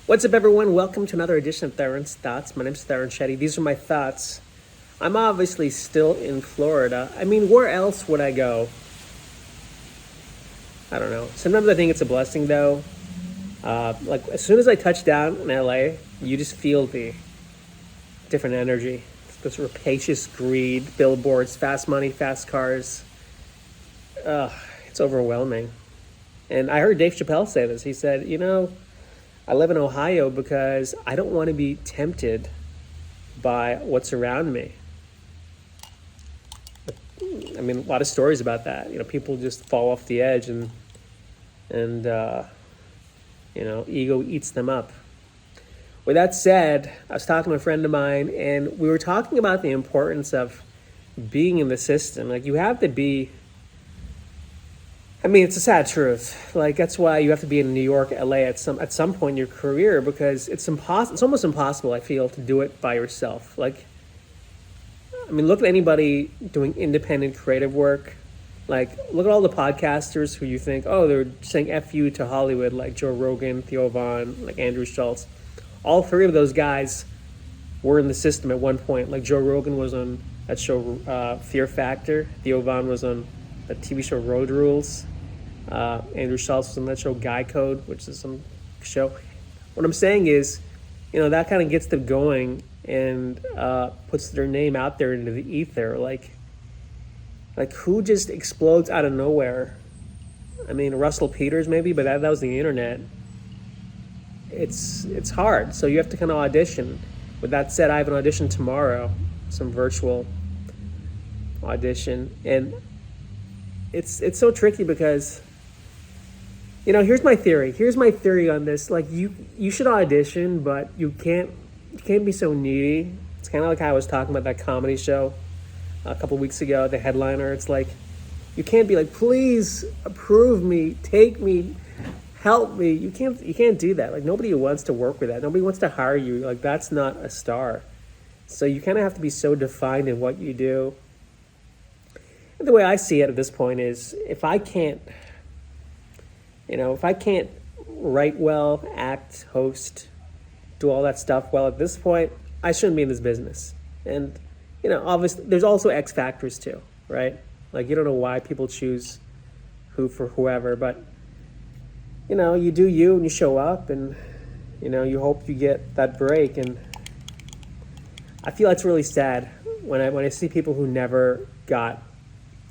What's up, everyone? Welcome to another edition of Tarun's Thoughts. My name is Tarun Shetty. These are my thoughts. I'm obviously still in Florida. I mean, where else would I go? I don't know. Sometimes I think it's a blessing, though. Like, as soon as I touch down in LA, you just feel the different energy. This rapacious greed, billboards, fast money, fast cars. It's overwhelming. And I heard Dave Chappelle say this. He said, I live in Ohio because I don't want to be tempted by what's around me. I mean, a lot of stories about that. People just fall off the edge and ego eats them up. With that said, I was talking to a friend of mine, and we were talking about the importance of being in the system. Like, you have to be. I mean, it's a sad truth. Like, that's why you have to be in New York, LA at some point in your career, because it's almost impossible, I feel, to do it by yourself. Like, I mean, look at anybody doing independent creative work. Like, look at all the podcasters who you think, they're saying F you to Hollywood, like Joe Rogan, Theo Von, like Andrew Schultz. All three of those guys were in the system at one point. Like, Joe Rogan was on that show Fear Factor. Theo Von was on a TV show Road Rules. Andrew Schultz was on that show Guy Code, which is some show. What I'm saying is, that kind of gets them going and puts their name out there into the ether. Like who just explodes out of nowhere? I mean, Russell Peters maybe, but that was the internet. It's hard, so you have to kind of audition. With that said, I have an audition tomorrow, some virtual audition, and it's so tricky because, here's my theory. Here's my theory on this. Like, you should audition, but you can't be so needy. It's kind of like how I was talking about that comedy show a couple weeks ago, the headliner. It's like, you can't be like, please approve me, take me, help me. You can't do that. Like, nobody wants to work with that. Nobody wants to hire you. Like, that's not a star. So you kind of have to be so defined in what you do. The way I see it at this point is, if I can't write well, act, host, do all that stuff well at this point, I shouldn't be in this business. And, obviously, there's also X factors too, right? Like, you don't know why people choose who for whoever, but, you do you and you show up and, you hope you get that break. And I feel it's really sad when I see people who never got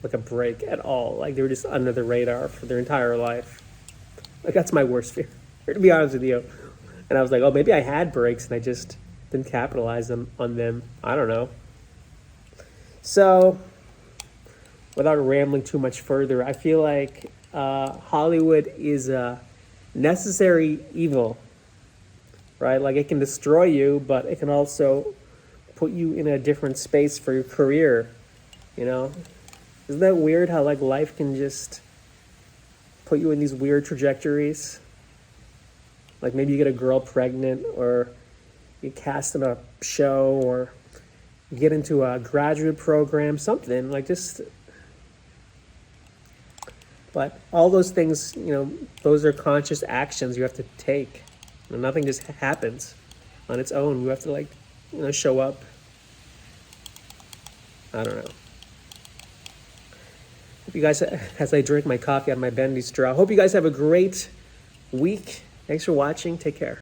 like a break at all. Like, they were just under the radar for their entire life. Like, that's my worst fear, to be honest with you. And I was like, maybe I had breaks and I just didn't capitalize on them. I don't know. So, without rambling too much further, I feel like Hollywood is a necessary evil, right? Like, it can destroy you, but it can also put you in a different space for your career, Isn't that weird how, like, life can just put you in these weird trajectories? Like, maybe you get a girl pregnant, or you cast in a show, or you get into a graduate program, something, like, just... But all those things, those are conscious actions you have to take. Nothing just happens on its own. You have to, like, show up. I don't know. Hope you guys, as I drink my coffee out of my bendy straw, hope you guys have a great week. Thanks for watching. Take care.